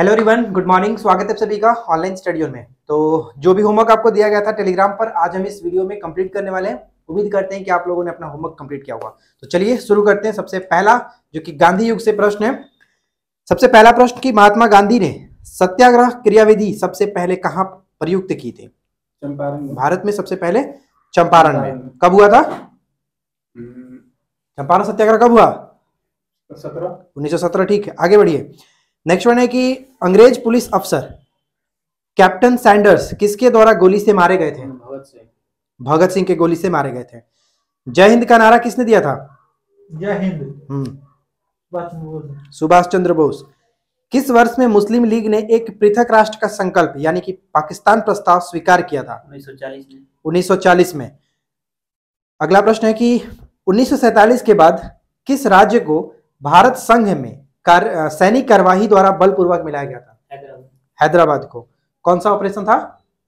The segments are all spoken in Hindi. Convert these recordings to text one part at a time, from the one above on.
Hello everyone, good morning. स्वागत है सभी का ऑनलाइन स्टडी में। तो जो भी होमवर्क आपको दिया गया था टेलीग्राम पर, आज हम इस वीडियो में कंप्लीट करने वाले हैं। उम्मीद करते हैं कि आप लोगों ने अपना होमवर्क कंप्लीट किया होगा। तो चलिए शुरू करते हैं। सबसे पहला जो कि गांधी युग से प्रश्न है। सबसे पहला प्रश्न कि महात्मा गांधी ने सत्याग्रह क्रियाविधि सबसे पहले कहाँ प्रयुक्त की थी? चंपारण। भारत में सबसे पहले चंपारण में। कब हुआ था चंपारण सत्याग्रह? कब हुआ? 1917। ठीक है, आगे बढ़िए। नेक्स्ट वन है कि अंग्रेज पुलिस अफसर कैप्टन सैंडर्स किसके द्वारा गोली से मारे गए थे? भगत सिंह के गोली से मारे गए थे। जय हिंद का नारा किसने दिया था? जय हिंद सुभाष चंद्र बोस। किस वर्ष में मुस्लिम लीग ने एक पृथक राष्ट्र का संकल्प यानी कि पाकिस्तान प्रस्ताव स्वीकार किया था? 1940 में। अगला प्रश्न है कि 1947 के बाद किस राज्य को भारत संघ में सैनिक कार्यवाही द्वारा बलपूर्वक मिलाया गया था? हैदराबाद को। कौन सा ऑपरेशन था?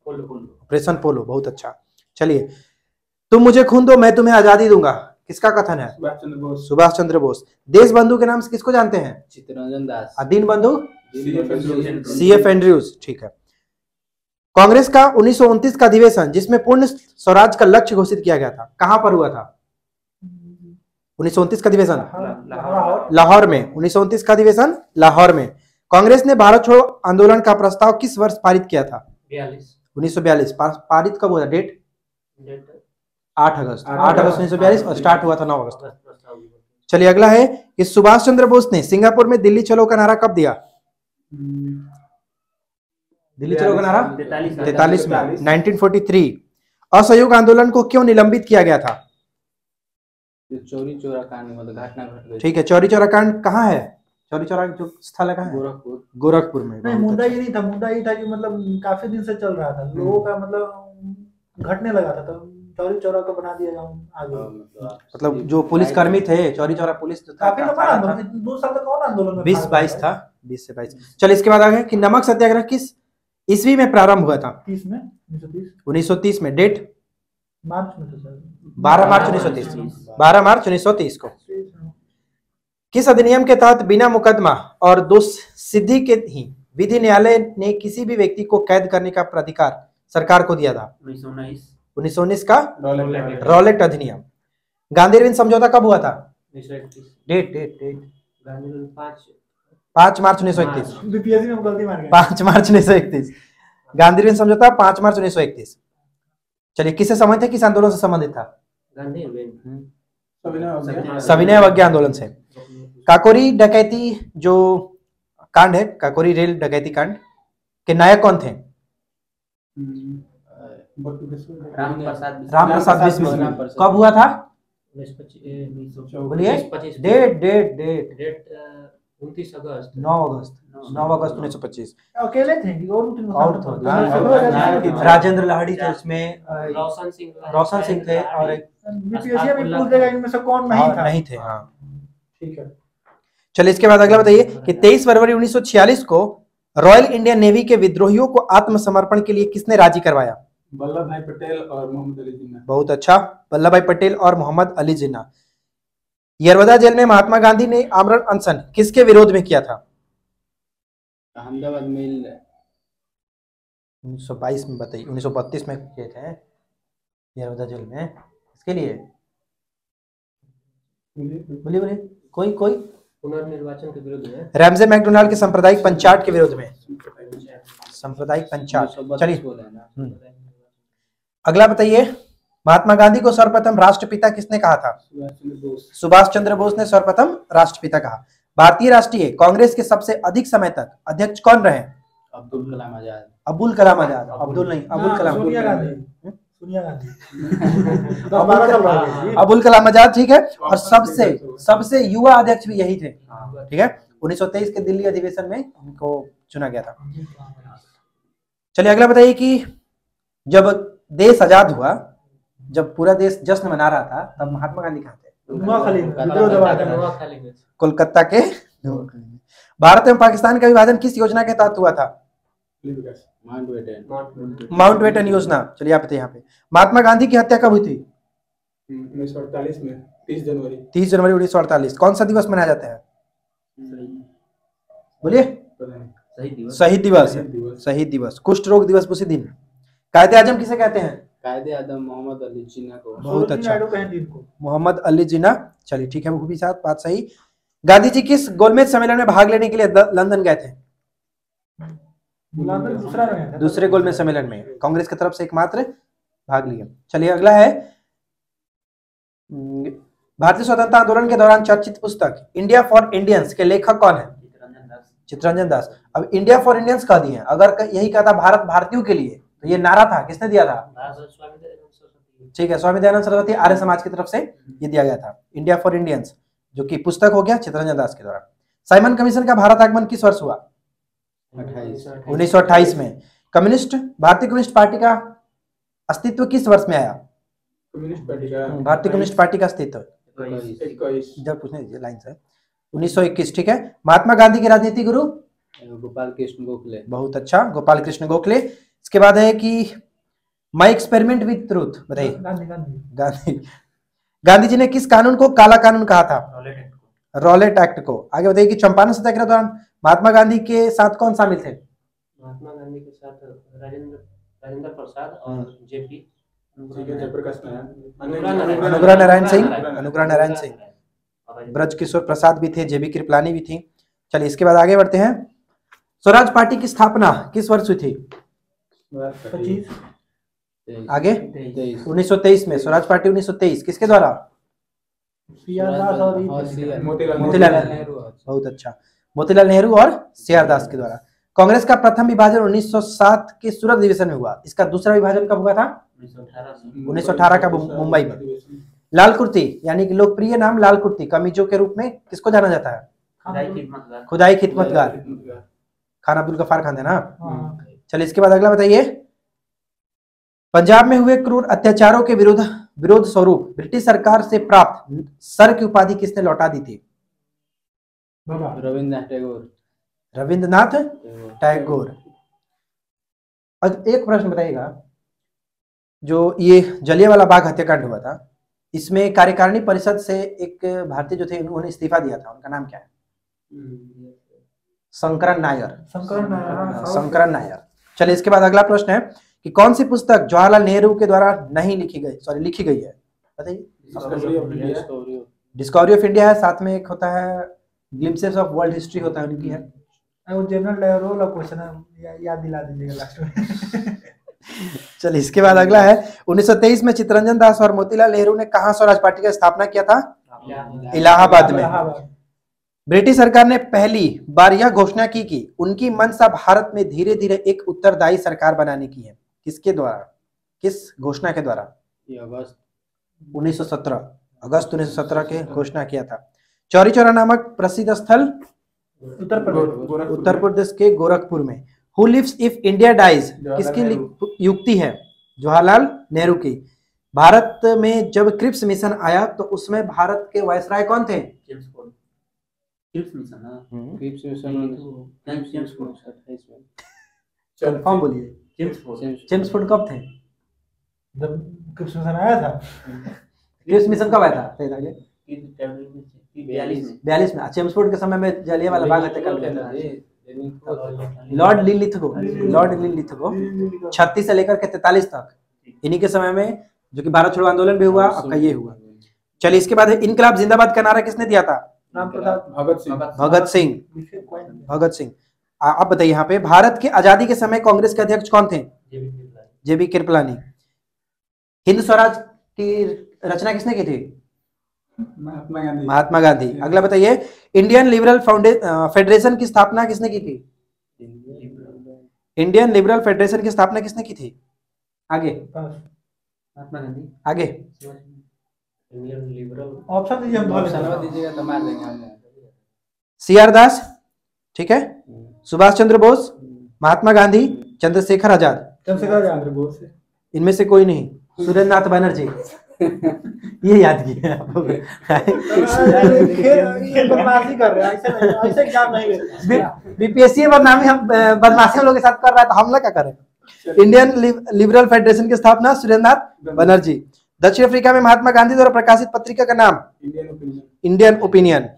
ऑपरेशन पोलो। बहुत अच्छा। चलिए, तुम मुझे खून दो मैं तुम्हें आजादी दूंगा, किसका कथन है? सुभाष चंद्र बोस। देश बंधु के नाम से किसको जानते हैं? चित्तरंजन दास। दीन बंधु सीएफ एंड्रयूज। ठीक है। कांग्रेस का 1929 का अधिवेशन जिसमें पूर्ण स्वराज का लक्ष्य घोषित किया गया था, कहां पर हुआ था? 1929 का अधिवेशन लाहौर में। 1929 का अधिवेशन लाहौर में। कांग्रेस ने भारत छोड़ो आंदोलन का प्रस्ताव किस वर्ष पारित किया था? 1942। पारित कब हुआ था? डेट 8 अगस्त 1942 और स्टार्ट हुआ था 9 अगस्त। चलिए अगला है कि सुभाष चंद्र बोस ने सिंगापुर में दिल्ली चलो का नारा कब दिया? दिल्ली चलो का नारा 43 में। 1943। असहयोग आंदोलन को क्यों निलंबित किया गया था? चौरी चौरा कांड मतलब घटना घट गई। ठीक है। चौरी चौरा कांड कहाँ है? चौरी चौरा जो स्थल है कहाँ है? गोरखपुर में। नहीं, मुद्दा ये नहीं था। मुद्दा ये था कि मतलब काफी दिन से चल रहा था, लोगों का मतलब घटने लगा था, तो चौरी चौरा को बना दिया जाऊं आगे। मतलब जो पुलिस कर्मी थे, चौरी चौरा पुलिस जो था, काफी लंबा आंदोलन, 2 साल तक कौन आंदोलन में 20-22 था। 20 से 22। चलिए इसके बाद आगे कि नमक सत्याग्रह किस ईस्वी में प्रारंभ हुआ था? 30 में 1930 में। डेट मार्च में 12 मार्च 1930। 12 मार्च 1930 को। किस अधिनियम के तहत बिना मुकदमा और दोष सिद्धि के ही विधि न्यायालय ने किसी भी व्यक्ति को कैद करने का प्राधिकार सरकार को दिया था? 1919 का रॉलेट अधिनियम। गांधी अरविंद समझौता कब हुआ था? डेट 5 मार्च 1931। बीपीएससी में गलती मार गया। 5 मार्च 1931 गांधी अरविंद समझौता 5 मार्च 1931। चलिए, किससे संबंधित है? किस आंदोलन से संबंधित था? सविनय अवज्ञा आंदोलन से। काकोरी डकैती जो कांड है, काकोरी रेल डकैती कांड के नायक कौन थे? राम प्रसाद बिस्मिल। कब हुआ था? बोलिए। डेट 29 अगस्त 9 अगस्त 1925। अकेले थे कि और राजेंद्र लाहिड़ी थे उसमें, रोशन सिंह थे और बीपीएससी में पूछ देगा इनमें से कौन नहीं थे। हाँ ठीक है। चलिए इसके बाद अगला बताइए कि 23 फरवरी 1946 को रॉयल इंडियन नेवी के विद्रोहियों को आत्मसमर्पण के लिए किसने राजी करवाया? वल्लभ भाई पटेल और मोहम्मद अली जिन्ना। बहुत अच्छा। वल्लभ भाई पटेल और मोहम्मद अली जिन्ना। यरवदा जेल में महात्मा गांधी ने आमरण अनशन किसके विरोध में किया था? अहमदाबाद मिल 1922 में। बताइए। 1932 में किए थे यरवदा जेल में। इसके लिए बोलिए कोई पुनर्निर्वाचन के विरोध में। रैमजे मैकडोनाल्ड के सांप्रदायिक पंचायत के विरोध में। सांप्रदायिक पंचायत। चलिए अगला बताइए, महात्मा गांधी को सर्वप्रथम राष्ट्रपिता किसने कहा था? सुभाष चंद्र बोस ने सर्वप्रथम राष्ट्रपिता कहा। भारतीय राष्ट्रीय कांग्रेस के सबसे अधिक समय तक अध्यक्ष कौन रहे? अब्दुल कलाम आजाद। अब्दुल कलाम आजाद। अब्दुल नहीं, अबुल कलाम। सोनिया गांधी। अबुल कलाम आजाद। ठीक है। और सबसे युवा अध्यक्ष भी यही थे। ठीक है। 1923 के दिल्ली अधिवेशन में उनको चुना गया था। चलिए अगला बताइए कि जब देश आजाद हुआ, जब पूरा देश जश्न मना रहा था, तब महात्मा गांधी कहाँ थे? कोलकाता के। भारत एवं पाकिस्तान का विभाजन किस योजना के तहत हुआ था? माउंटबेटन योजना। चलिए आप यहाँ पे महात्मा गांधी की हत्या कब हुई थी? 1948 में 30 जनवरी 1948। कौन सा दिवस मनाया जाता है? बोलिए। शहीद दिवस है, शहीद दिवस। कुष्ठ रोग दिवस उसी दिन। कायदे आजम किसे कहते हैं? कायदे आजम मोहम्मद अली जिन्ना को। बहुत अच्छा, नायडू कहें दिन को। मोहम्मद अली जिन्ना। चलिए ठीक है, वो भी साथ बात सही। गांधी जी किस गोलमेज सम्मेलन में भाग लेने के लिए लंदन गए थे? दूसरे गोलमेज सम्मेलन में कांग्रेस की तरफ से एकमात्र भाग लिए। चलिए अगला है, भारतीय स्वतंत्रता आंदोलन के दौरान चर्चित पुस्तक इंडिया फॉर इंडियंस के लेखक कौन है? चित्तरंजन दास। अब इंडिया फॉर इंडियंस कह दिए, अगर यही कहता भारत भारतीयों के लिए, तो ये नारा था किसने दिया था? ठीक है, स्वामी दयानंद सरस्वती आर्य समाज की तरफ से ये दिया गया था, इंडिया फॉर इंडियंस, जो कि पुस्तक हो गया चित्तरंजन दास के द्वारा। साइमन कमीशन का भारत आगमन किस वर्ष हुआ? 1928 में। भारतीय कम्युनिस्ट पार्टी का अस्तित्व किस वर्ष में आया? भारतीय कम्युनिस्ट पार्टी का अस्तित्व जब पूछने लाइन से 1921। ठीक है। महात्मा गांधी के राजनीतिक गुरु? गोपाल कृष्ण गोखले। बहुत अच्छा, गोपाल कृष्ण गोखले। इसके बाद है कि माई एक्सपेरिमेंट विथ ट्रूथ, बताइए। गांधी जी ने किस कानून को काला कानून कहा था? रॉलेट एक्ट को। आगे बताइए कि चंपारण सत्याग्रह दौरान महात्मा गांधी के साथ कौन शामिल थे? महात्मा गांधी के साथ राजेंद्र प्रसाद और जेपी अनुग्रह नारायण सिंह, ब्रज किशोर प्रसाद भी थे, जेबी कृपलानी भी थी। चलिए इसके बाद आगे बढ़ते हैं। स्वराज पार्टी की स्थापना किस वर्ष हुई थी? 25। आगे 1923 में स्वराज पार्टी 1923 किसके द्वारा? मोतीलाल नेहरू। बहुत अच्छा, मोतीलाल नेहरू और सीआर दास के द्वारा। कांग्रेस का प्रथम विभाजन 1907 के सूरत अधिवेशन में हुआ। इसका दूसरा विभाजन कब हुआ था? 1918 का मुंबई में। लाल कुर्ती यानी कि लोकप्रिय नाम लाल कुर्ती कमीजों के रूप में किसको जाना जाता है? खुदाई खिदमतगार खान अब्दुल गफ्फार खान थे ना। चलिए इसके बाद अगला बताइए। पंजाब में हुए क्रूर अत्याचारों के विरोध स्वरूप ब्रिटिश सरकार से प्राप्त सर की उपाधि किसने लौटा दी थी? रविंद्रनाथ टैगोर। अब एक प्रश्न बताइएगा, जो ये जलियांवाला बाग हत्याकांड हुआ था, इसमें कार्यकारिणी परिषद से एक भारतीय जो थे उन्होंने इस्तीफा दिया था, उनका नाम क्या है? शंकरन नायर। चलिए इसके बाद अगला प्रश्न है कि कौन सी पुस्तक जवाहरलाल नेहरू के द्वारा नहीं लिखी गई है? बताइए। डिस्कवरी ऑफ इंडिया है, साथ में एक होता है ग्लिम्पसेस ऑफ वर्ल्ड हिस्ट्री होता है, उनकी है। वो जनरल डायर वाला क्वेश्चन है, याद दिला दीजिएगा लास्ट में। चलिए इसके बाद अगला है 1923 में चित्तरंजन दास और मोतीलाल नेहरू ने कहां स्वराज पार्टी की स्थापना किया था? इलाहाबाद में। ब्रिटिश सरकार ने पहली बार यह घोषणा की कि उनकी मंशा भारत में धीरे धीरे एक उत्तरदायी सरकार बनाने की है। किसके द्वारा, किस घोषणा के द्वारा? 1917 अगस्त 1917 के घोषणा किया था। चौरी चौरा नामक प्रसिद्ध स्थल उत्तर प्रदेश के गोरखपुर में। Who lives if India dies किसकी युक्ति है? जवाहरलाल नेहरू की। भारत में जब क्रिप्स मिशन आया तो उसमें भारत के वायसराय कौन थे? कंफर्म बोलिए। चेम्सफोर्ड कब थे? जब क्रिप्स मिशन आया था। क्रिप्स मिशन कब आया था? 42 में। चेम्सफोर्ड के समय में जलियांवाला बाग हत्याकांड हुआ था। लॉर्ड लिनलिथगो 36 से लेकर के 43 तक, इन्हीं के समय में, जो कि भारत छोड़ो आंदोलन भी हुआ, आपका ये हुआ। चलिए इसके बाद इनकलाब जिंदाबाद का नारा किसने दिया था? भगत सिंह। आप बताइए यहाँ पे, भारत की आजादी के समय कांग्रेस के अध्यक्ष कौन थे? जेबी कृपलानी। हिंद स्वराज की रचना किसने की थी? महात्मा गांधी। अगला बताइए, इंडियन लिबरल फेडरेशन की स्थापना किसने की थी? इंडियन लिबरल फेडरेशन की स्थापना किसने की थी? आगे महात्मा गांधी। आगे ऑप्शन दीजिए, हम दीजिएगा तो मार देंगे हम। सीआर दास, ठीक है, सुभाष चंद्र बोस, महात्मा गांधी, चंद्रशेखर आजाद। इनमें से कोई नहीं। सुरेंद्र नाथ बनर्जी। ये याद किया बदमाशी कर रहे हैं, ऐसे एग्जाम नहीं। बीपीएससी बदनामी हम बदमाशी हम लोग के साथ कर रहा है, तो हम लोग क्या करें? इंडियन लिबरल फेडरेशन की स्थापना सुरेंद्र नाथ बनर्जी। दक्षिण अफ्रीका में महात्मा गांधी द्वारा प्रकाशित पत्रिका का नाम? Indian opinion.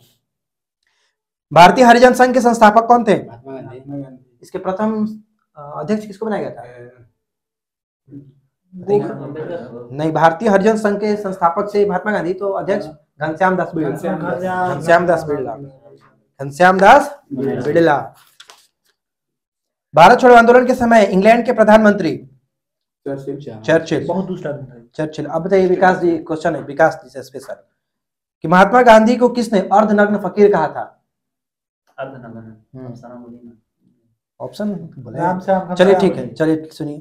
भारतीय हरिजन संघ के संस्थापक कौन थे? इसके प्रथम अध्यक्ष किसको बनाया गया था? नहीं, भारतीय हरिजन संघ के संस्थापक से महात्मा गांधी, तो अध्यक्ष घनश्याम दास बिड़ला। घनश्याम दास बिड़ला, घनश्याम दास बिड़ला। भारत छोड़ो आंदोलन के समय इंग्लैंड के प्रधानमंत्री चर्चिल। बहुत दूसरा दिन था। चर्चिल। अब बताइए विकास जी, क्वेश्चन है विकास जी से स्पेशल, कि महात्मा गांधी को किसने अर्धनग्न फकीर कहा था? ऑप्शन बोले, चलिए ठीक है, चलिए सुनिए।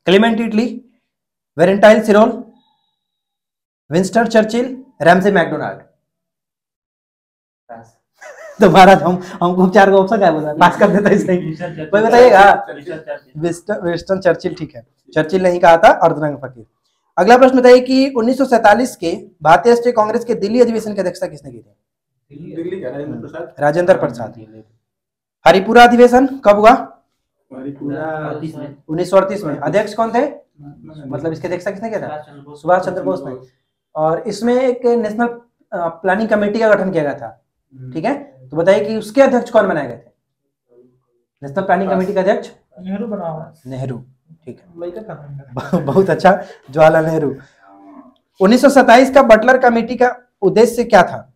Clement Italy, Valentine सिरोल, Winston Churchill, Ramsay McDonald. तो महाराज हमको 4 को ऑप्शन क्या बोला, पास कर देता है सही। कोई बताइएगा? विंस्टन चर्चिल, ठीक है, चर्चिल नहीं कहा था अर्धनग्न फकीर। अगला प्रश्न बताइए कि 1947 के भारतीय राष्ट्रीय कांग्रेस के दिल्ली अधिवेशन की अध्यक्षता किसने की थी? दिल्ली का राजेंद्र प्रसाद। हरिपुरा अधिवेशन कब हुआ? 1938 में। अध्यक्ष कौन थे? मतलब इसके अध्यक्षता किसने किया था? सुभाष चंद्र बोस ने। और इसमें एक नेशनल प्लानिंग कमेटी का गठन किया गया था, ठीक है। तो बताइए कि उसके अध्यक्ष कौन बनाए गए थे? नेशनल प्लानिंग कमेटी का अध्यक्ष नेहरू बना हुआ। नेहरू, ठीक है, बहुत अच्छा, जवाहरलाल नेहरू। 1927 का बटलर कमेटी का उद्देश्य क्या था?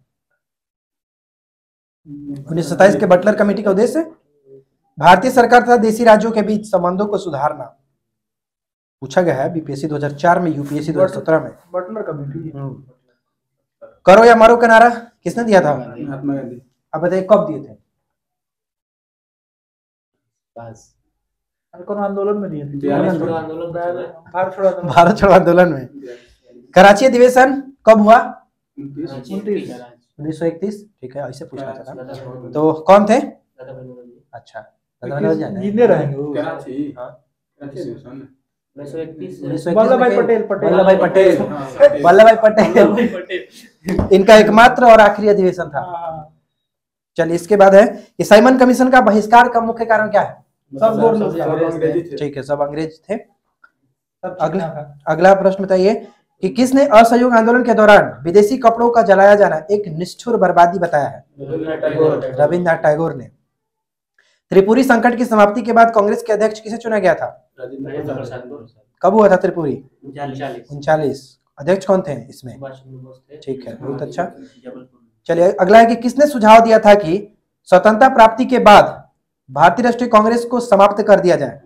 1927 के बटलर कमेटी का उद्देश्य भारतीय सरकार तथा देशी राज्यों के बीच संबंधों को सुधारना। पूछा गया है बीपीएससी 2004 में, यूपीएससी 2017 में। Butler committee. करो या मरो का नारा किसने दिया था? महात्मा गांधी। अब बताइए कब दिए थे? कौन आंदोलन में दिए थे? भारत छोड़ो आंदोलन में। कराची अधिवेशन कब हुआ? 1931, ठीक है, ऐसे पूछना चाहता। तो कौन थे? अच्छा, जीतने रहेंगे वो। वल्लभ भाई पटेल इनका एकमात्र और आखिरी अधिवेशन था। चलिए, इसके बाद है कि साइमन कमीशन का बहिष्कार का मुख्य कारण क्या है? ठीक है, सब अंग्रेज थे। अगला प्रश्न बताइए कि किसने असहयोग आंदोलन के दौरान विदेशी कपड़ों का जलाया जाना एक निष्ठुर बर्बादी बताया है? रविन्द्रनाथ टैगोर ने। त्रिपुरी संकट की समाप्ति के बाद कांग्रेस के अध्यक्ष किसे चुना गया था? कब हुआ था त्रिपुरी? 39। अध्यक्ष कौन थे इसमें? ठीक है, बहुत अच्छा। चलिए, अगला है कि किसने सुझाव दिया था कि स्वतंत्रता प्राप्ति के बाद भारतीय राष्ट्रीय कांग्रेस को समाप्त कर दिया जाए?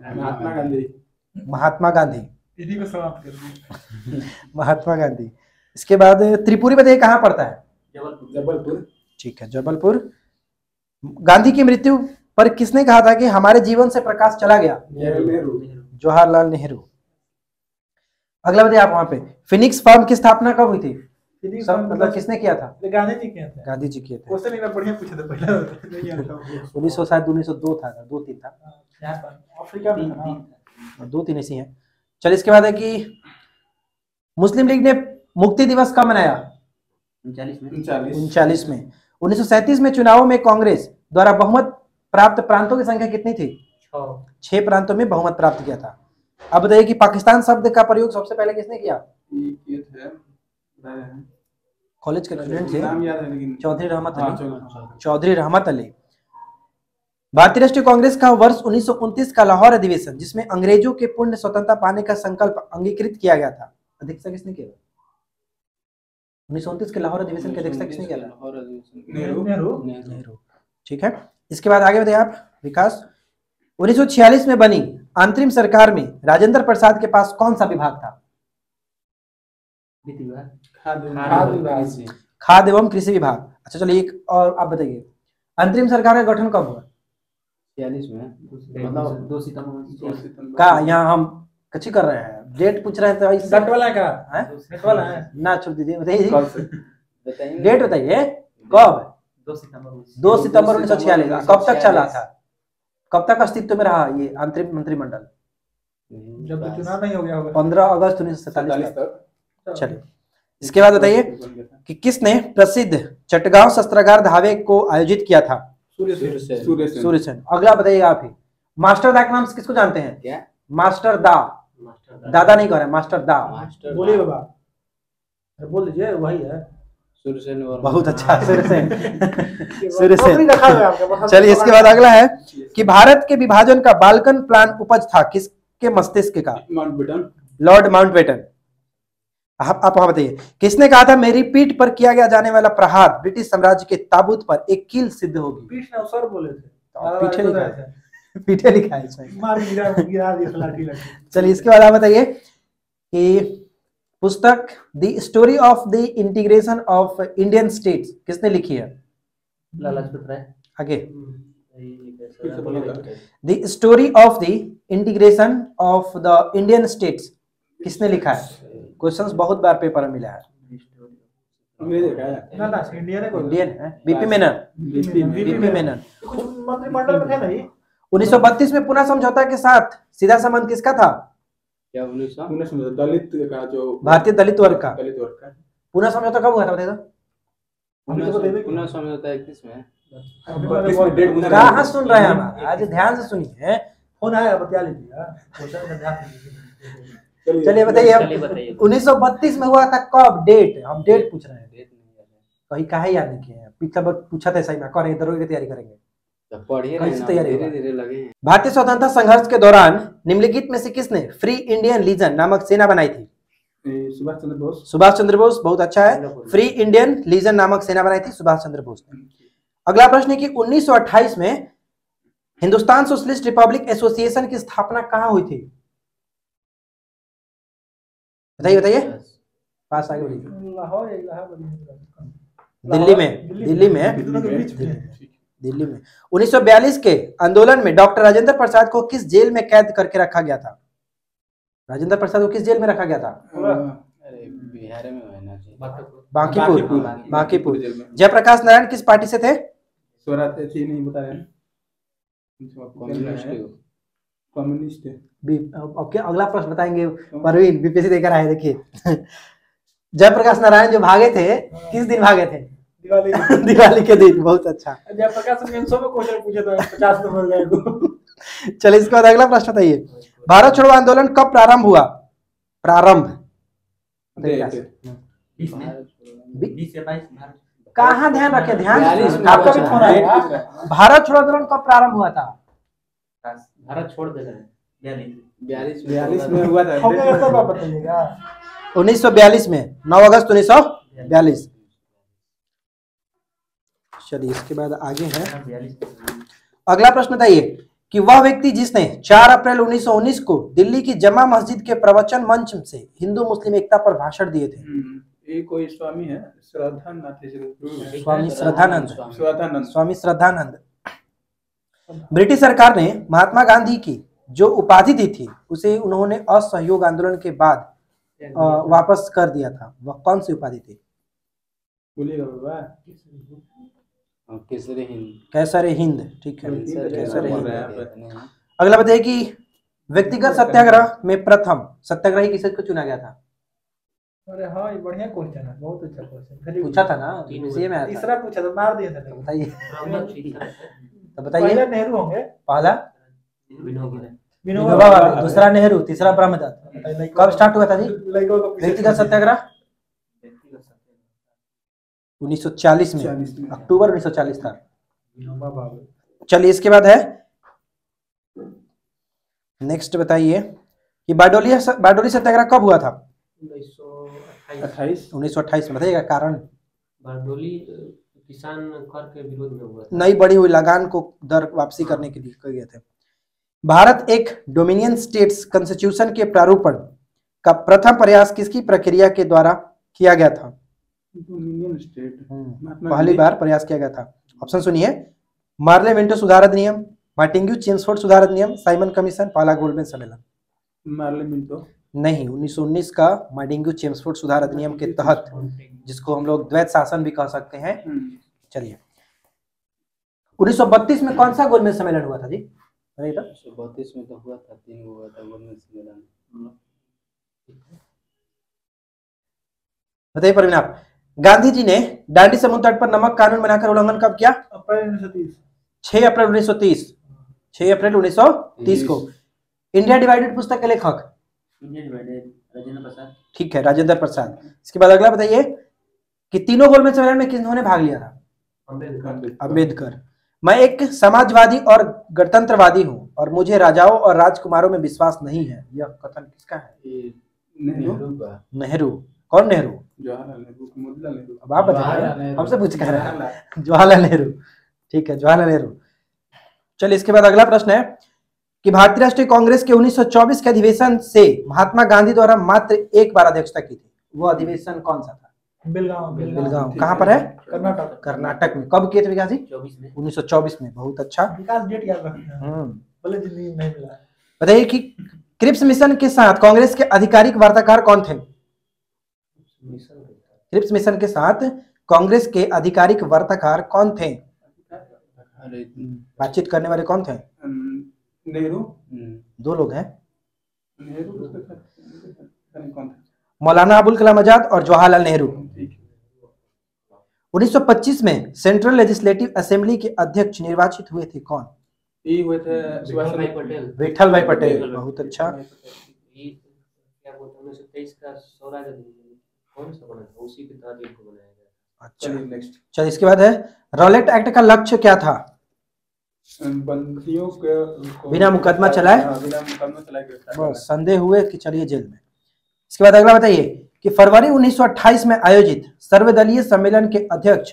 महात्मा गांधी। इन्हीं को समाप्त कर दिया। महात्मा गांधी। इसके बाद त्रिपुरी बताइए कहाँ पड़ता है? जबलपुर। ठीक है, जबलपुर। गांधी की मृत्यु पर किसने कहा था कि हमारे जीवन से प्रकाश चला गया? जवाहरलाल नेहरू। अगला बताइए आप वहां पे फिनिक्स फर्म की स्थापना कब हुई थी? मतलब किसने किया था? गांधी जी किया था। गांधी जी किए थे। क्वेश्चन इतना बढ़िया पूछा था पहले। 1902 था, 2-3 था। अफ्रीका में था। 2-3 ऐसी हैं। चलिए, इसके बाद है कि मुस्लिम लीग ने मुक्ति दिवस कब मनाया? 39 में। 1937 में चुनावों में कांग्रेस द्वारा बहुमत प्राप्त प्रांतों की संख्या कितनी थी? 6 प्रांतों में बहुमत प्राप्त किया था। अब बताइए कि पाकिस्तान शब्द का प्रयोग सबसे पहले किसने किया? कॉलेज के स्टूडेंट थे, चौधरी रहमत अली। चौधरी रहमत अली। भारतीय राष्ट्रीय कांग्रेस का वर्ष 1929 का लाहौर अधिवेशन, जिसमें अंग्रेजों के पूर्ण स्वतंत्रता पाने का संकल्प अंगीकृत किया गया था, अध्यक्षता किसने किया? 1929 के लाहौर अधिवेशन की अध्यक्षता किसने किया था? नेहरू। ठीक है, इसके बाद आगे बताइए आप विकास। 1946 में बनी अंतरिम सरकार में राजेंद्र प्रसाद के पास कौन सा विभाग था? खाद्य एवं कृषि विभाग। अच्छा, चलिए एक और आप बताइए, अंतरिम सरकार का गठन कब हुआ? 46 में, मतलब 2 सितंबर का। यहाँ हम कच्ची कर रहे हैं, डेट पूछ रहे हैं तो डट वाला का है, डट वाला है ना, छोड़ दीजिए। बताइए डेट, बताइए कब? 2 सितंबर 1946। कब तक चला था? कब तक अस्तित्व में रहा ये अंतरिम मंत्रिमंडल? जब चुनाव नहीं हो गया होगा। 15 अगस्त 1947 तक। चलिए, इसके बाद बताइए कि किसने प्रसिद्ध चटगांव शस्त्रागार धावे को आयोजित किया था? सूर्य सेन। अगला बताइएगा आप ही, मास्टर दा का नाम किसको जानते हैं? क्या? मास्टर दा। दादा नहीं कह रहे, मास्टर दा। बोलिए बाबा, बोल दीजिए, वही है सूर्यसेन वर्मा। बहुत अच्छा, सूर्यसेन। नौकरी रखा हुआ है आपका, मतलब चलिए इसके बाद अगला है कि भारत के विभाजन का बाल्कन प्लान उपज था किसके मस्तिष्क का? माउंटबेटन। Lord Mountbatten. आप वहां बताइए, किसने कहा था मेरी पीठ पर किया गया जाने वाला प्रहार ब्रिटिश साम्राज्य के ताबूत पर एक कील सिद्ध होगी? पीठ ने सर बोले थे, पीछे लिखा है, पीछे लिखा है इसमें। मार गिरा दिया लाठी लाठी। चलिए इसके बाद आप बताइए कि पुस्तक the story of the integration of Indian states किसने लिखी है? लाला लाजपत राय। आगे, आगे the story of the integration of the Indian states किसने लिखा है? क्वेश्चंस बहुत बार पेपर में मिला है। ना ना इंडियन है कोई, इंडियन है, बीपी मेनन। बीपी मेनन कुछ मंत्रिमंडल में थे नहीं। 1932 में पुनः समझौता के साथ सीधा संबंध किसका था? क्या 1900 दलित का जो भारतीय दलित वर्ग का। दलित वर्ग का पुनः समझौता कब हुआ था बताइए तो? पुनः समझौता 31 में। 32 में डेट गुजरा। कहाँ सुन रहे हैं हम? आज ध्यान से सुनिए। फोन आया, बता लीजिए। क्वेश्चन में ध्यान दीजिए। चलिए बताइए, चलिए बताइए। 1932 में हुआ था कब? डेट, हम डेट पूछ रहे हैं। कहीं काहे याद नहीं किए हैं? पिछला बार पूछा था, सही में करेंगे, दरोगे की तैयारी करेंगे। पढ़िए कैसे तैयारी होगा? धीरे-धीरे लगे हैं। भारतीय स्वतंत्रता संघर्ष के दौरान निम्नलिखित में से किसने फ्री इंडियन लीजन नामक सेना बनाई थी? सुभाष चंद्र बोस। सुभाष चंद्र बोस, बहुत अच्छा है। फ्री इंडियन लीजन नामक सेना बनाई थी सुभाष चंद्र बोस ने। अगला प्रश्न है कि 1928 में हिंदुस्तान सोशलिस्ट रिपब्लिक एसोसिएशन की स्थापना कहाँ हुई थी? बताइए बताइए, पास आगे बढ़िए। लाहौर या इलाहाबाद, दिल्ली में, दिल्ली में, दोनों के बीच में। दिल्ली में। 1942 के आंदोलन में डॉक्टर राजेंद्र प्रसाद को किस जेल में कैद करके रखा गया था? राजेंद्र प्रसाद को किस जेल में रखा गया था? अरे बिहार में होना चाहिए। बांकीपुर, बांकीपुर। जयप्रकाश नारायण किस पार्टी से थे? स्वराज थी, नहीं बता रहे हैं। कम्युनिस्ट। अब क्या अगला प्रश्न बताएंगे? परवीन बीपीएससी देकर आए, देखिए। जयप्रकाश नारायण जो भागे थे, किस दिन भागे थे? दिवाली दिवाली के दिन, बहुत अच्छा। जयप्रकाश ने 100 में क्वेश्चन पूछे तो 50 नंबर गए को। चलिए इसके बाद अगला प्रश्न बताइए, भारत छोड़ो आंदोलन कब प्रारंभ हुआ? प्रारंभ कहाँ ध्यान रखे, ध्यान आपका भी फोन आया। भारत छोड़ो आंदोलन कब प्रारंभ हुआ था? भारत छोड़ दे रहे हैं 42 में हुआ था। हमें ऐसा बात बताइएगा। 1942 में, 9 अगस्त 1942। चलिए इसके बाद आगे है अगला प्रश्न बताइए कि वह व्यक्ति जिसने 4 अप्रैल 1919 को दिल्ली की जमा मस्जिद के प्रवचन मंच से हिंदू मुस्लिम एकता पर भाषण दिए थे? ये कोई स्वामी है, श्रद्धानंद। स्वामी श्रद्धानंद। स्वामी श्रद्धानंद। ब्रिटिश सरकार ने महात्मा गांधी की जो उपाधि दी थी उसे उन्होंने असहयोग आंदोलन के बाद वापस कर दिया था। वह कौन सी उपाधि थी? बोलिएगा बाबा। केसरी हिंद। कैसर हिंद, ठीक है, कैसर हिंद। हिंद। अगला बताइए कि व्यक्तिगत सत्याग्रह में प्रथम सत्याग्रही किसको चुना गया था? अरे हाँ, ये बढ़िया क्वेश्चन है, बहुत अच्छा क्वेश्चन पूछा था ना, इसी में आया था। तीसरा पूछा था, मार दिया था। बताइए, तो पहले बताइए। नेहरू होंगे, पहला विनोबा भावे, दूसरा नेहरू, तीसरा ब्रह्मदत्त। कब स्टार्ट हुआ था जी लड़कों को पीछे- व्यक्तिगत सत्याग्रह? 1940 में, अक्टूबर 1940 था। विनोबा भावे। चलिए इसके बाद है नेक्स्ट बताइए कि बारडोली सत्याग्रह कब हुआ था? 1928 में। बताइएगा कारण? बारडोली किसान कर के विरोध में हुआ था। नई बढ़ी हुई लगान को दर वापसी करने के लिए किए गए थे। भारत एक डोमिनियन स्टेट्स कॉन्स्टिट्यूशन के प्रारूपण का प्रथम प्रयास किसकी प्रक्रिया के द्वारा किया गया था? डोमिनियन स्टेट पहली बार प्रयास किया गया था। ऑप्शन सुनिए, मार्ले मिंटो सुधार अधिनियम, मार्टिन्ग्यू चेम्सफोर्ड सुधार अधिनियम, साइमन कमीशन, पहला गोल्डमैन सम्मेलन। मार्ले मिंटो नहीं, 1919 का मार्टिन्ग्यू चेम्सफोर्ड सुधार अधिनियम के तहत, जिसको हम लोग द्वैत शासन भी कह सकते हैं। चलिए 1932 में कौन सा गोलमेज सम्मेलन हुआ था जी? 1932 में तो हुआ था, 3 हुआ था गोलमेज सम्मेलन। बताइए परवीन आप। गांधी जी ने दांडी समुद्र तट पर नमक कानून बनाकर उल्लंघन कब किया? अप्रैल 1930। 6 अप्रैल 1930। 6 अप्रैल 1930 को। इंडिया डिवाइडेड पुस्तक के लेखक? राजेंद्र प्रसाद। ठीक है, राजेंद्र प्रसाद। इसके बाद अगला बताइए कि तीनों गोलमेज सम्मेलन में किन्होंने भाग लिया था? अम्बेडकर। मैं एक समाजवादी और गणतंत्रवादी हूँ और मुझे राजाओं और राजकुमारों में विश्वास नहीं है, यह कथन किसका है? नेहरू। कौन नेहरू? जवाहरलाल नेहरू, मोतीलाल नेहरू। अब आप बताइए, हमसे पूछ कर रहे हैं। जवाहरलाल नेहरू, ठीक है, जवाहरलाल नेहरू। चलिए इसके बाद अगला प्रश्न है कि भारतीय राष्ट्रीय कांग्रेस के 1924 के अधिवेशन से महात्मा गांधी द्वारा मात्र एक बार अध्यक्षता की थी, वो अधिवेशन कौन सा था? बेलगांव। कहाँ पर है? कर्नाटक। कर्नाटक में। कब किए थे विकास जी? 1924 में। बहुत अच्छा। विकास डेट याद रखते हैं, भले जिंदगी नहीं मिला। बताइए कि क्रिप्स मिशन के साथ कांग्रेस के आधिकारिक वार्ताकार कौन थे? क्रिप्स मिशन के साथ कांग्रेस के आधिकारिक वार्ताकार कौन थे? बातचीत करने वाले कौन थे? नेहरू। दो लोग हैं, नेहरू। मौलाना अबुल कलाम आजाद और जवाहरलाल नेहरू। 1925 में सेंट्रल लेजिस्लेटिव असेंबली के अध्यक्ष निर्वाचित हुए थे कौन? ये हुए थे विठल भाई पटेल। बहुत अच्छा। क्या बोलते हैं 1923 का स्वराज अधिनियम कौन सा बना था, उसी के तहत इनको बनाया गया। अच्छा, चलिए इसके बाद है रॉलेट एक्ट का लक्ष्य क्या था? बंदियों को बिना मुकदमा चलाए, बस संदेह हुए कि चलिए जेल में। इसके बाद अगला बताइए कि फरवरी 1928 में आयोजित सर्वदलीय सम्मेलन के अध्यक्ष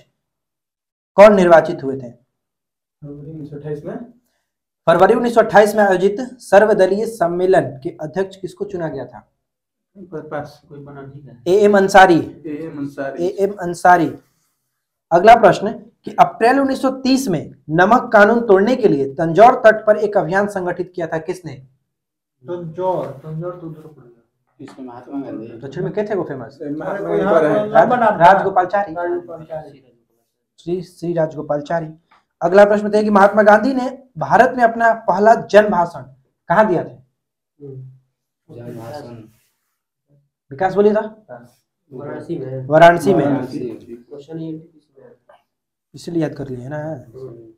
कौन निर्वाचित हुए थे? फरवरी 1928 में आयोजित सर्वदलीय सम्मेलन के अध्यक्ष किसको चुना गया था? कोई बना नहीं है। एएम अंसारी। एएम अंसारी। अगला प्रश्न कि अप्रैल 1930 में नमक कानून तोड़ने के लिए तंजौर तट पर एक अभियान संगठित किया था, किसने? तंजौर तो उधर पड़ गया। इसमें महात्मा गांधी। दक्षिण में क्या थे वो फेमस? राजगोपालचारी। श्री राजगोपालचारी। अगला प्रश्न बताइए कि महात्मा गांधी ने भारत में अपना पहला जन भाषण कहाँ दिया था? विकास बोलिए था। वाराणसी में। इसलिए याद कर लिए है ना।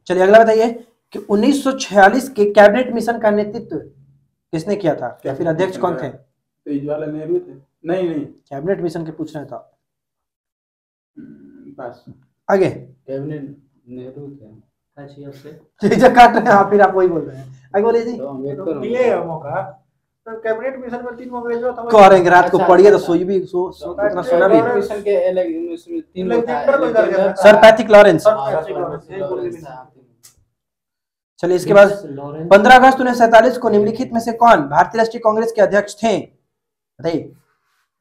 चलिए अगला बताइए कि 1946 के कैबिनेट मिशन का नेतृत्व किसने किया था, या फिर अध्यक्ष कौन थे? जवाहरलाल नेहरू थे। नहीं, कैबिनेट मिशन के पूछ रहे था। बस आगे कैबिनेट नेहरू थे। काट रहे हैं आप, फिर आप वही बोल रहे हैं। आगे बोलिए जी। मिलेगा मौका तो कैबिनेट मिशन में 3 अंग्रेजों था। करेंगे रात को पढ़िए तो सोई भी उतना सोना भी। मिशन के इसमें 3 लोग थे। Sir Pethick Lawrence. चलिए इसके बाद 15 अगस्त 1947 को निम्नलिखित में से कौन भारतीय राष्ट्रीय कांग्रेस के अध्यक्ष थे? बताइए।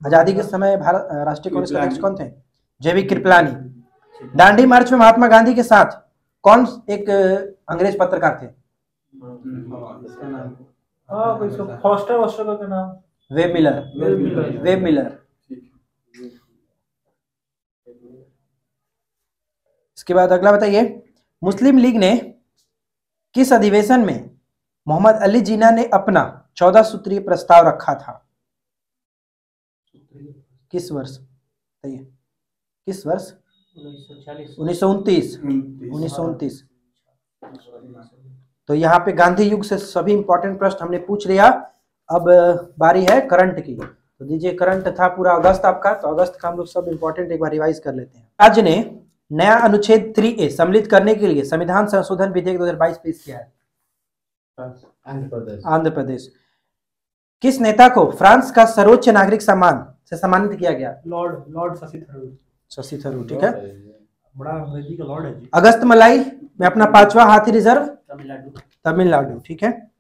आजादी के समय भारत राष्ट्रीय कांग्रेस के अध्यक्ष कौन थे? जेबी कृपलानी। दांडी मार्च में महात्मा गांधी के साथ कौन एक अंग्रेज पत्रकार थे? फॉस्टर का नाम वेब मिलर। इसके बाद अगला बताइए, मुस्लिम लीग ने किस अधिवेशन में मोहम्मद अली जिन्ना ने अपना 14 सूत्रीय प्रस्ताव रखा था? किस वर्ष? बताइए किस वर्ष? 1929। तो यहाँ पे गांधी युग से सभी इंपॉर्टेंट प्रश्न हमने पूछ लिया। अब बारी है करंट की, तो दीजिए। करंट था पूरा अगस्त आपका, तो अगस्त का हम लोग सब इंपॉर्टेंट एक बार रिवाइज कर लेते हैं। राज्य ने नया अनुच्छेद 3A सम्मिलित करने के लिए संविधान संशोधन विधेयक 2022 पेश किया है। आंध्र प्रदेश। किस नेता को फ्रांस का सर्वोच्च नागरिक सम्मान से सम्मानित किया गया? लॉर्ड शशि थरूर। ठीक है, बड़ा अंग्रेजी का लॉर्ड है जी। अगस्त मलाई में अपना 5वां हाथी रिजर्व तमिलनाडु। ठीक है।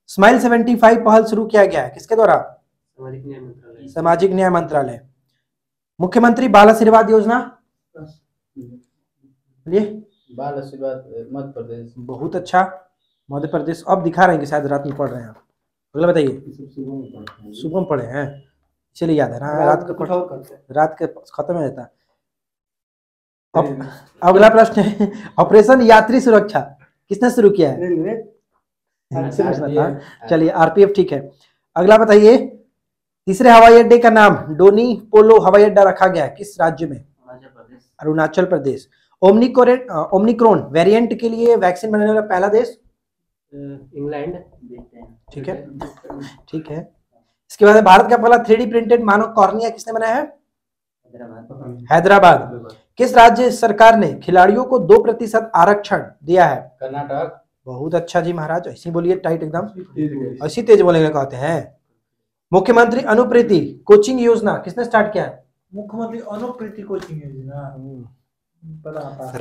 स्माइल 75 पहल शुरू किया गया है, किसके द्वारा? सामाजिक न्याय मंत्रालय। मुख्यमंत्री बाल आशीर्वाद योजना? बाल आशीर्वाद मध्य प्रदेश। बहुत अच्छा, मध्य प्रदेश। अब दिखा रहे हैं कि शायद रात में पढ़ रहे हैं आप। अगला बताइए। सुबह में पढ़े हैं, चलिए याद है ना। रात के खत्म हो जाता। अगला प्रश्न है, ऑपरेशन यात्री सुरक्षा किसने शुरू किया है? चलिए आरपीएफ। ठीक है। अगला बताइए, तीसरे हवाई अड्डे का नाम डोनी पोलो हवाई अड्डा रखा गया है, किस राज्य में? अरुणाचल प्रदेश। ओमनिक्रोन वेरिएंट के लिए वैक्सीन बनाने वाला पहला देश? इंग्लैंड। ठीक है। इसके बाद भारत का पहला 3D प्रिंटेड मानव कॉर्निया किसने बनाया है? हैदराबाद। किस राज्य सरकार ने खिलाड़ियों को 2% आरक्षण दिया है? कर्नाटक। बहुत अच्छा जी महाराज, ऐसे ही बोलिए टाइट एकदम, ऐसी तेज बोलेंगे कहते हैं। मुख्यमंत्री अनुप्रीति कोचिंग योजना किसने स्टार्ट किया है? मुख्यमंत्री अनुप्रीति कोचिंग योजना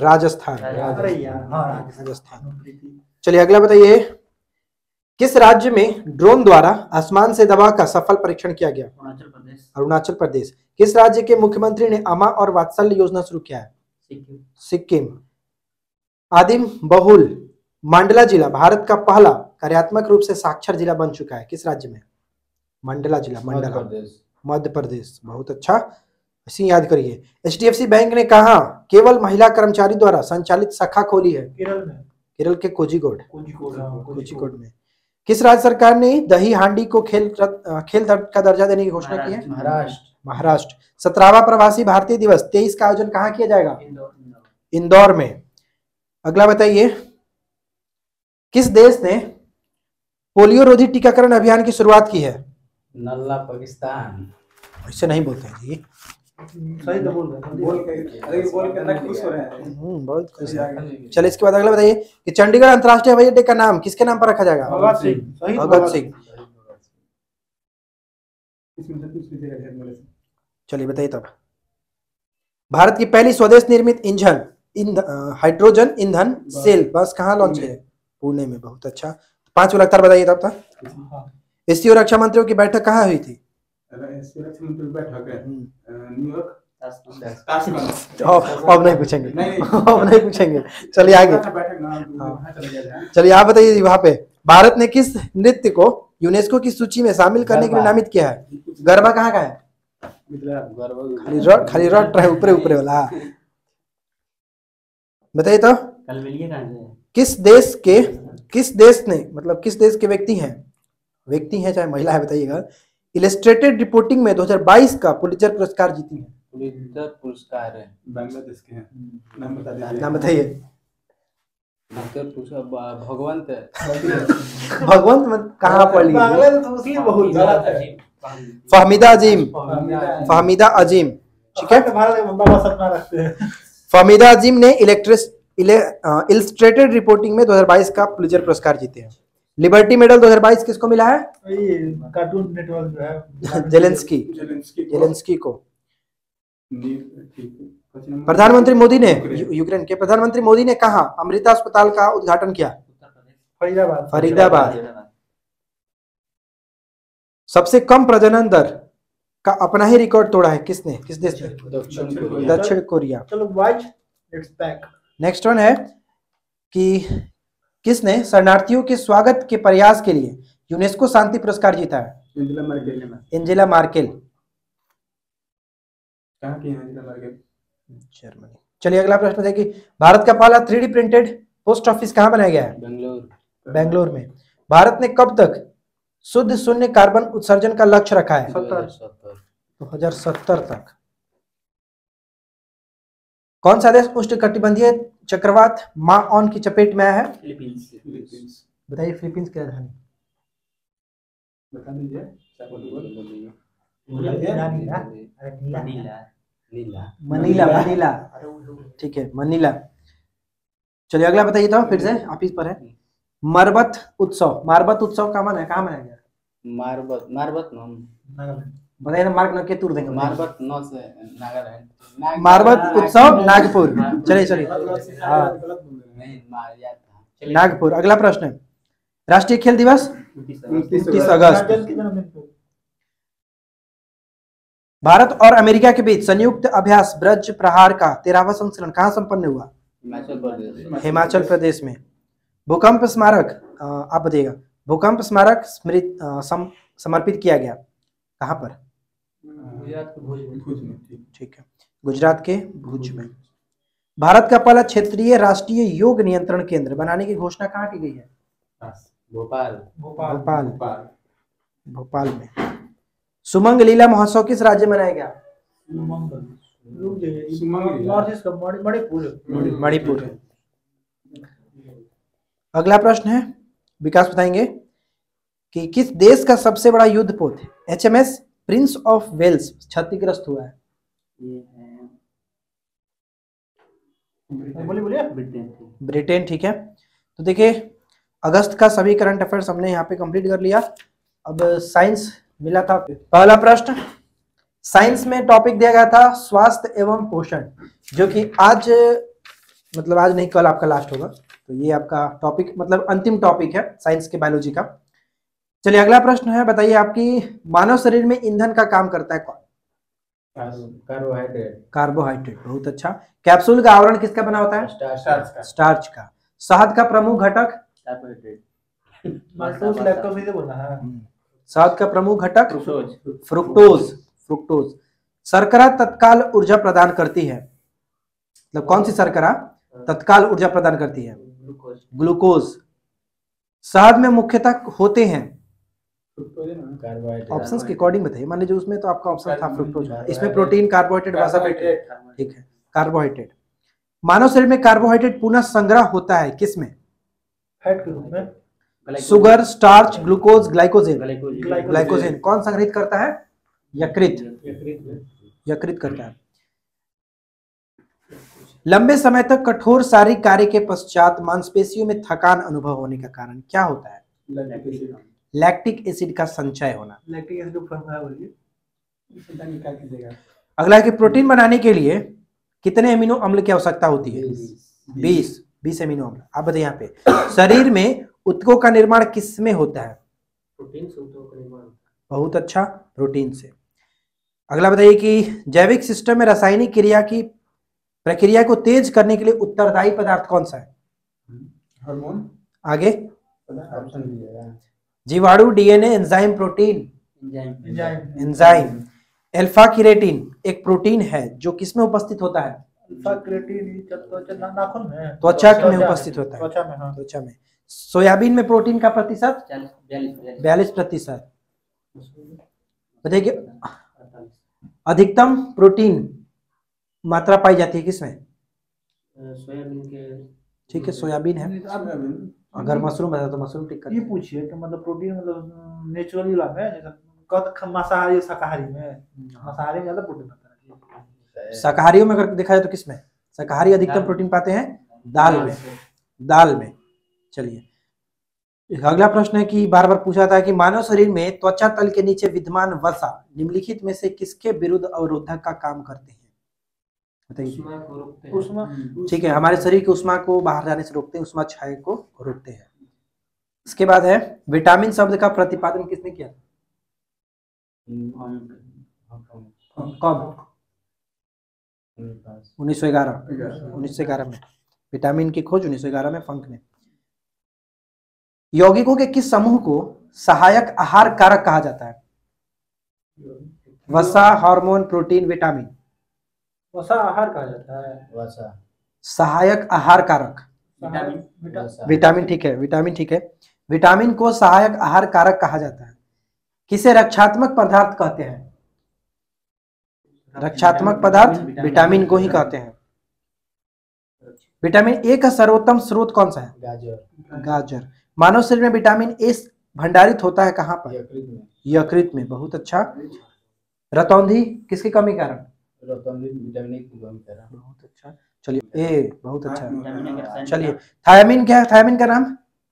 राजस्थान। अरे यार हाँ राजस्थान। चलिए अगला बताइए, किस राज्य में ड्रोन द्वारा आसमान से दवा का सफल परीक्षण किया गया? अरुणाचल प्रदेश। किस राज्य के मुख्यमंत्री ने अमा और वात्सल्य योजना शुरू किया है? सिक्किम। आदिम बहुल मंडला जिला भारत का पहला कार्यात्मक रूप से साक्षर जिला बन चुका है, किस राज्य में? मंडला जिला, मंडला, मध्य प्रदेश। बहुत अच्छा, इसी याद करिए। HDFC बैंक ने कहा केवल महिला कर्मचारी द्वारा संचालित शाखा खोली है? केरल में, केरल के कोझिकोड में। किस राज्य सरकार ने दही हांडी को खेल का दर्जा देने की घोषणा की है? महाराष्ट्र। 17वां प्रवासी भारतीय दिवस 23 का आयोजन कहाँ किया जाएगा? इंदौर में। अगला बताइए, किस देश ने पोलियो रोधी टीकाकरण अभियान की शुरुआत की है? नल्ला पाकिस्तान। ऐसे नहीं बोलते हैं जी, सही तो बोल रहे हैं। बहुत खुश है। चलिए इसके बाद अगला बताइए कि चंडीगढ़ अंतर्राष्ट्रीय हवाई अड्डे का नाम किसके नाम पर रखा जाएगा? भगत सिंह। चलिए बताइए तब। भारत की पहली स्वदेश निर्मित हाइड्रोजन ईंधन सेल बस कहाँ लॉन्च है? पुणे में। बहुत अच्छा। 5 लगातार बताइए तब तक। एससी और रक्षा मंत्रियों की बैठक कहाँ हुई थी? अब नहीं पूछेंगे, अब नहीं पूछेंगे। चलिए आगे। चलिए आप बताइए वहां पे भारत ने किस नृत्य को यूनेस्को की सूची में शामिल करने के लिए नामित किया है? गरबा कहाँ का है? खाली रट रहे ऊपरे ऊपरे वाला। बताइए तो किस देश ने मतलब किस देश के व्यक्ति हैं चाहे महिला है बताइएगा, इलस्ट्रेटेड रिपोर्टिंग में 2022 का पुलित्जर पुरस्कार जीती है? पुलित्जर पुरस्कार है बांग्लादेश के हैं, नाम बताइए। भगवंत कहाँ पढ़ ली? फहमीदा अजीम। ठीक है, फहमीदा अजीम ने इलस्ट्रेटेड रिपोर्टिंग में 2022 का पुलित्जर पुरस्कार जीते हैं। लिबर्टी मेडल 2022 किसको मिला है? कार्टून नेटवर्क जो है जेलेंस्की को। प्रधानमंत्री मोदी ने यूक्रेन के प्रधानमंत्री मोदी ने कहा अमृता अस्पताल का उद्घाटन किया? फरीदाबाद। सबसे कम प्रजनन दर का अपना ही रिकॉर्ड तोड़ा है किसने? किस देश ने? दक्षिण कोरिया। चलो white it's back. Next one है कि किसने शरणार्थियों के स्वागत के प्रयास के लिए यूनेस्को शांति पुरस्कार जीता है? Angela Merkel. जर्मनी। चलिए अगला प्रश्न देखिए, भारत का पहला 3D प्रिंटेड पोस्ट ऑफिस कहाँ बनाया गया है? बेंगलोर में। भारत ने कब तक शुद्ध शून्य कार्बन उत्सर्जन का लक्ष्य रखा है? 2070 तक। कौन सा देश उष्णकटिबंधीय चक्रवात माऑन की चपेट में आया है? बताइए फिलीपींस की राजधानी बता दीजिए। मनीला। ठीक है, मनीला। चलिए अगला बताइए तो फिर से आप इस पर है। मारबत उत्सव कहाँ मनाया गया? बताइए ना, मार्क न के तुर देंगे। मारबत उत्सव नागपुर। चलिए नागपुर। अगला प्रश्न है, राष्ट्रीय खेल दिवस 29 अगस्त। भारत और अमेरिका के बीच संयुक्त अभ्यास ब्रज प्रहार का 13वां संस्करण कहाँ संपन्न हुआ? हिमाचल प्रदेश में। भूकंप स्मारक आप बताइएगा, भूकंप स्मारक समर्पित किया गया कहाँ पर? ठीक है, गुजरात के भुज में। भारत का पहला क्षेत्रीय राष्ट्रीय योग नियंत्रण केंद्र बनाने की घोषणा कहाँ की गई है? भोपाल में। सुमंग लीला महोत्सव किस राज्य में मनाया गया? मणिपुर। अगला प्रश्न है, विकास बताएंगे कि किस देश का सबसे बड़ा युद्धपोत HMS प्रिंस ऑफ वेल्स क्षतिग्रस्त हुआ है? ये है बोलिए बोलिए। ब्रिटेन, ठीक है। तो देखिए अगस्त का सभी करंट अफेयर्स हमने यहाँ पे कंप्लीट कर लिया। अब साइंस मिला था, पहला प्रश्न साइंस में टॉपिक दिया गया था स्वास्थ्य एवं पोषण, जो कि आज मतलब आज नहीं कल आपका लास्ट होगा। तो ये आपका टॉपिक मतलब अंतिम टॉपिक है साइंस के बायोलॉजी का। चलिए अगला प्रश्न है, बताइए आपकी मानव शरीर में ईंधन का काम करता है कौन? कार्बोहाइड्रेट। कार्बोहाइड्रेट, बहुत अच्छा। कैप्सूल का आवरण किसका बना होता है? स्टार्च का। शहद का प्रमुख घटक? कार्बोहाइड्रेट। माल्टोज लैक्टोज से बोला है। शहद का प्रमुख घटक? फ्रुक्टोज। शर्करा तत्काल ऊर्जा प्रदान करती है, मतलब कौन सी शर्करा तत्काल ऊर्जा प्रदान करती है? ग्लूकोज। शहद में मुख्यतः होते हैं, ऑप्शंस के अकॉर्डिंग बताइए। मान लीजिए उसमें तो आपका ऑप्शन था फ्रुक्टोज, इसमें प्रोटीन, कार्बोहाइड्रेट, वसा, ठीक है कार्बोहाइड्रेट। मानव शरीर में कार्बोहाइड्रेट पुनः संग्रह होता है किसमें? फैट के रूप में। Sugar, starch, glucose, glycogen. कौन संग्रहित करता है? यकृत करता है। लंबे समय तक कठोर शारीरिक कार्य के पश्चात मांसपेशियों में थकान अनुभव होने का कारण क्या होता है? लैक्टिक एसिड का संचय होना। लैक्टिक एसिड फॉर्मूला बोलिए। अगला है कि प्रोटीन बनाने के लिए कितने अमीनो अम्ल की आवश्यकता होती है? 20 अमीनो अम्ल। आप बताइए यहाँ पे शरीर में ऊतकों का निर्माण किस में होता है? प्रोटीन से ऊतकों का निर्माण। बहुत अच्छा, प्रोटीन से। अगला बताइए कि जैविक सिस्टम में रासायनिक क्रिया की प्रक्रिया को तेज करने के लिए उत्तरदायी पदार्थ कौन सा है? हार्मोन। आगे ऑप्शन दीजिएगा। जीवाणु, DNA, enzyme, protein? Enzyme. Alpha creatine एक प्रोटीन है जो किसमें उपस्थित होता है? अल्फा क्रिएटिन नाखून में, त्वचा में उपस्थित होता है। त्वचा में, हाँ। त्वचा में। सोयाबीन में प्रोटीन का प्रतिशत 42%। बताइए अधिकतम प्रोटीन मात्रा पाई जाती है किसमें? सोयाबीन के। ठीक है सोयाबीन है। अगर मशरूम है तो मशरूम टिक कर। ये पूछिए कि मतलब प्रोटीन मतलब नेचुरली लाभ है, जैसे मांसाहारी शाकाहारी में, मांसाहारी में ज्यादा प्रोटीन होता है। शाकाहारियों में अगर देखा जाए तो किसमें? शाकाहारी अधिकतम प्रोटीन पाते हैं दाल में। चलिए अगला प्रश्न है कि बार बार पूछा था कि मानव शरीर में त्वचा तल के नीचे विद्यमान वसा निम्नलिखित में से किसके विरुद्ध अवरोधक का काम करते हैं? बताइए। उष्मा। ठीक है, हमारे शरीर की उष्मा को बाहर जाने से रोकते हैं, उष्मा क्षय को रोकते हैं। इसके बाद है विटामिन शब्द का प्रतिपादन किसने किया? कब? 1911 में। विटामिन की खोज 1911 में फंक ने। यौगिकों के किस समूह को सहायक आहार कारक कहा जाता है? वसा, हार्मोन, प्रोटीन, विटामिन। वसा आहार कहा जाता है। सहायक आहार कारक विटामिन, ठीक है विटामिन, ठीक है। विटामिन को सहायक आहार कारक कहा जाता है। किसे रक्षात्मक पदार्थ कहते हैं? रक्षात्मक पदार्थ विटामिन को ही कहते हैं। विटामिन ए का सर्वोत्तम स्रोत कौन सा है? गाजर। मानव शरीर में विटामिन ए भंडारित होता है कहाँ पर? यकृत में। बहुत अच्छा। रतौंधी किसकी कमी कारण? विटामिन ए की कमी कारण। बहुत अच्छा। चलिए ए बहुत अच्छा। चलिए थायमिन क्या है? थायमिन का नाम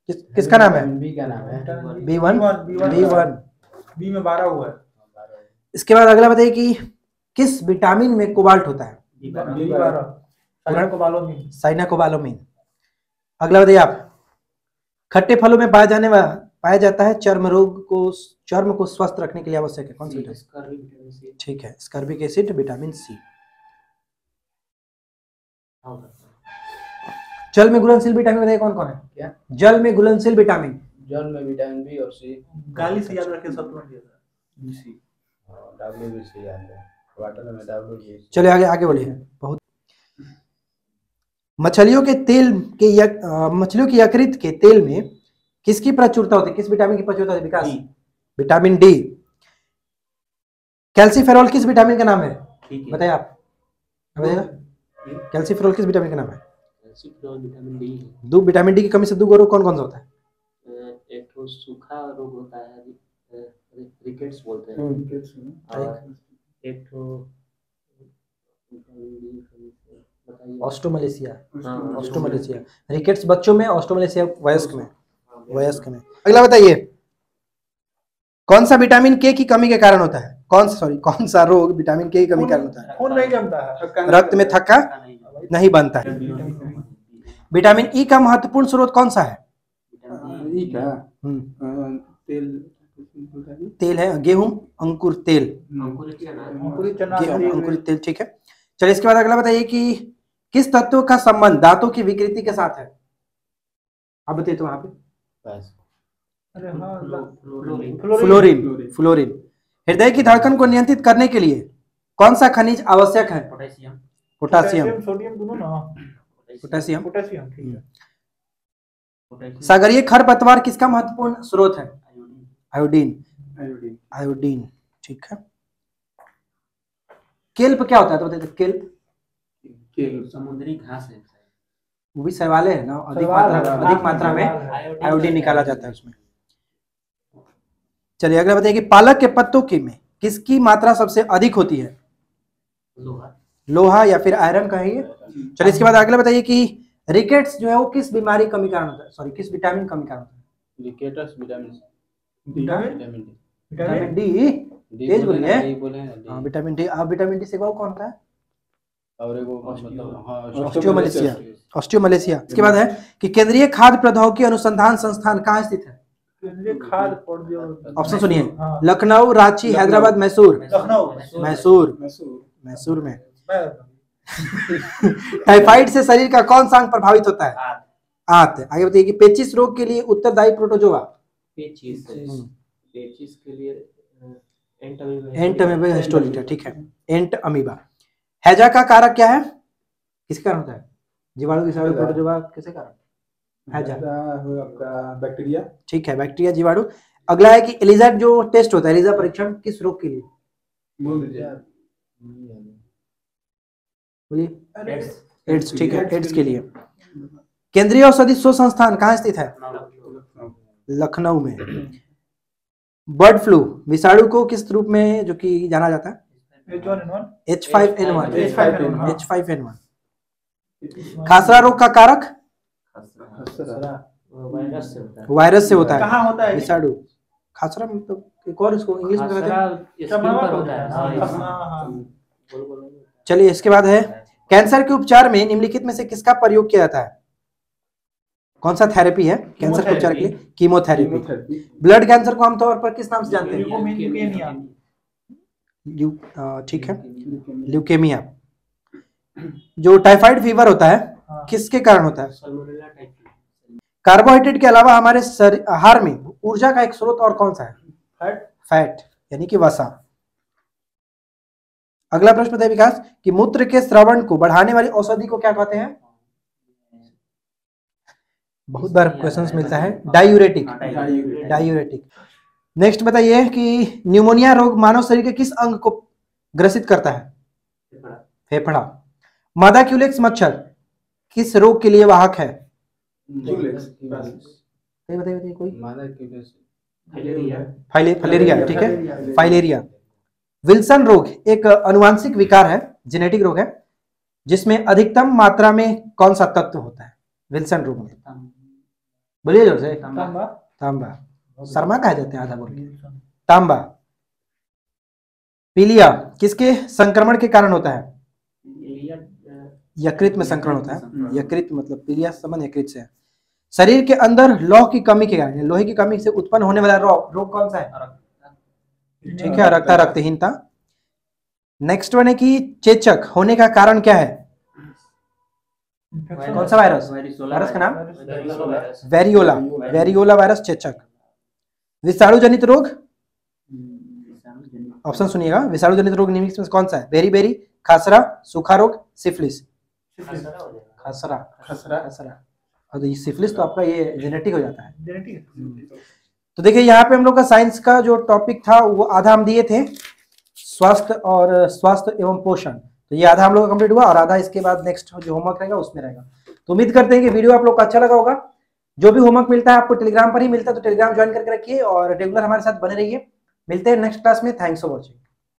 किसका नाम है? बी का नाम है। B1। बी में 12 हुआ है। इसके बाद अगला बताइए कि किस विटामिन में कोबाल्ट होता है? साइनाकोबालामिन। अगला बताइए आप खट्टे फलों में पाया जाता है चर्म को स्वस्थ रखने के लिए आवश्यक है कौन सा विटामिन? ठीक है स्कर्बिक एसिड, विटामिन सी। जल में घुलनशील विटामिन बताइए कौन कौन है? क्या? जल में घुलनशील विटामिन। जल में विटामिन बी और सी। गाली से याद रखे सप्लीमेंट दिया था बीसी। डब्ल्यूबीसी याद है। वाटर में डब्ल्यूबीसी। चलिए आगे बढ़िए। बहुत मछलियों की यकृत के तेल में किसकी प्रचुरता होती है? किस विटामिन की प्रचुरता होती है विकास? Vitamin D. कैल्सीफेरॉल किस विटामिन का नाम है? बताइए आप बताइएगा। कैल्सीफेरॉल किस विटामिन का नाम है? Vitamin D. विटामिन डी की कमी से दो रोग कौन कौन सा होता है? एक तो सूखा रोग होता है, रिकेट्स बोलते हैं, और एक तो ऑस्ट्रोमलेशिया, हाँ, ऑस्ट्रोमलेशिया। रिकेट्स बच्चों में, ऑस्ट्रोमलेशिया वयस्क में, वयस्क में। अगला बताइए, कौन सा विटामिन के की कमी के कारण होता है? कौन सा रोग विटामिन के की कमी के कारण होता है? खून नहीं जमता है, रक्त में थक्का नहीं बनता है। विटामिन ई का महत्वपूर्ण स्रोत कौन सा है? तेल है, गेहूं, अंकुर तेल, अंकुरित चना, गेहूं अंकुरित तेल, ठीक है। चलिए इसके बाद अगला बताइए कि किस तत्व का संबंध दांतों की विकृति के साथ है? आप बताइए तो वहां पे। अरे हाँ, फ्लोरीन, फ्लोरीन। हृदय की धड़कन को नियंत्रित करने के लिए कौन सा खनिज आवश्यक है? पोटेशियम, पोटासियम, सोडियम दोनों ना, पोटासियम। पोटेशियम, ठीक है। सागरीय खरपतवार किसका महत्वपूर्ण स्रोत है? आयोडीन, आयोडीन, ठीक है। केल्प क्या होता है तो बताइए? केल्प समुद्री घास है, वो भी शैवाले है ना, अधिक मात्रा में आयोडीन निकाला जाता है उसमें। चलिए अगला बताइए कि पालक के पत्तों की में किसकी मात्रा सबसे अधिक होती है? लोहा या फिर आयरन कहिए। चलिए इसके बाद अगला बताइए कि रिकेट्स जो है वो किस बीमारी कमी कारण होता है? सॉरी, किस विटामिन कमी कारण होता है? रिकेट्स विटामिन विटामिन डी, तेज बोलिए। हाँ, विटामिन डी। आप विटामिन डी से कौन होता है? और एगो मतलब हाँ, ऑस्टियोमलेशिया, ऑस्टियोमलेशिया। इसके बाद है कि केंद्रीय खाद्य प्रौद्योगिकी अनुसंधान संस्थान कहाँ स्थित है? केंद्रीय खाद्य प्रौद्योगिकी, ऑप्शन सुनिए, हाँ। लखनऊ, रांची, हैदराबाद, मैसूर। मैसूर, मैसूर में। टाइफाइड से शरीर का कौन सा अंग प्रभावित होता है? आंत। आगे बताइए कि पेचिश रोग के लिए उत्तरदायी प्रोटोजोआ। पेचिश के लिए एंट अमीबा हिस्टोलिटा, ठीक है, एंट अमीबा। हैजा का कारक क्या है? किसके कारण होता है? जीवाणु, विषाणु, प्रोटोजोआ, किसके कारण? हैजा आपका बैक्टीरिया, ठीक है, बैक्टीरिया, जीवाणु। अगला है कि एलिजा जो टेस्ट होता है, एलिजा परीक्षण किस रोग के लिए? बोलिए। एड्स, ठीक है, एड्स के लिए। केंद्रीय औषधि शोध संस्थान कहाँ स्थित है? लखनऊ में। बर्ड फ्लू विषाणु को किस रूप में जो कि जाना जाता है? H5N1, H5N1। खासरा रोग का कारक? वायरस से होता है। कहाँ होता है? विषाणु। खासरा मतलब एक और इसको इंग्लिश में कहते हैं। चलिए इसके बाद है कैंसर के उपचार में निम्नलिखित में से किसका प्रयोग किया जाता है? कौन सा थेरेपी है कैंसर के उपचार के लिए? कीमोथेरेपी। ब्लड कैंसर को आमतौर पर किस नाम से जानते हैं? ठीक है, ल्यूकेमिया। जो टाइफाइड फीवर होता है किसके कारण होता है? कार्बोहाइड्रेट के अलावा हमारे आहार में ऊर्जा का एक स्रोत और कौन सा है? फैट यानी कि वसा। अगला प्रश्न बताइए विकास कि मूत्र के स्रवण को बढ़ाने वाली औषधि को क्या कहते हैं? बहुत बार क्वेश्चंस मिलता है, डायूरेटिक, डायूरेटिक। नेक्स्ट बताइए कि न्यूमोनिया रोग मानव शरीर के किस अंग को ग्रसित करता है? फेफड़ा। मादा क्यूलेक्स मच्छर किस रोग के लिए वाहक है? बताइए कोई? फाइलेरिया, ठीक है, फाइलेरिया। विल्सन रोग एक अनुवांशिक विकार है, जेनेटिक रोग है, जिसमें अधिकतम मात्रा में कौन सा तत्व होता है विल्सन रोग में? बोलिए जोर से। तांबा। शर्मा कहा जाते हैं आधा बोल के। तांबा। पीलिया किसके संक्रमण के कारण होता है? यकृत में संक्रमण होता है। यकृत मतलब पीलिया संबंध यकृत से। शरीर के अंदर लौह की कमी के कारण, लोहे की कमी से उत्पन्न होने वाला रोग कौन सा है? ठीक है, रक्तहीनता। नेक्स्ट वन है कि चेचक होने का कारण क्या है? कौन सा वायरस? वायरस का नाम वेरियोला, वेरियोला वायरस, चेचक। विषाणु जनित रोग, ऑप्शन सुनिएगा, विषाणु जनित रोग निम्नलिखित में कौन सा है? बेरी बेरी, खासरा, सूखा रोग, सिफिलिस। खासरा, खासरा। और ये सिफिलिस तो आपका ये जेनेटिक हो जाता है। तो देखिए यहाँ पे हम लोग का साइंस का जो टॉपिक था वो आधा हम दिए थे, स्वास्थ्य एवं पोषण। तो ये आधा हम लोग का कंप्लीट हुआ और आधा इसके बाद नेक्स्ट जो होमवर्क रहेगा उसमें रहेगा। तो उम्मीद करते हैं कि वीडियो आप लोग को अच्छा लगा होगा। जो भी होमवर्क मिलता है आपको टेलीग्राम पर ही मिलता है, तो टेलीग्राम ज्वाइन करके रखिए और रेगुलर हमारे साथ बने रहिए। मिलते हैं नेक्स्ट क्लास में। Thanks for watching.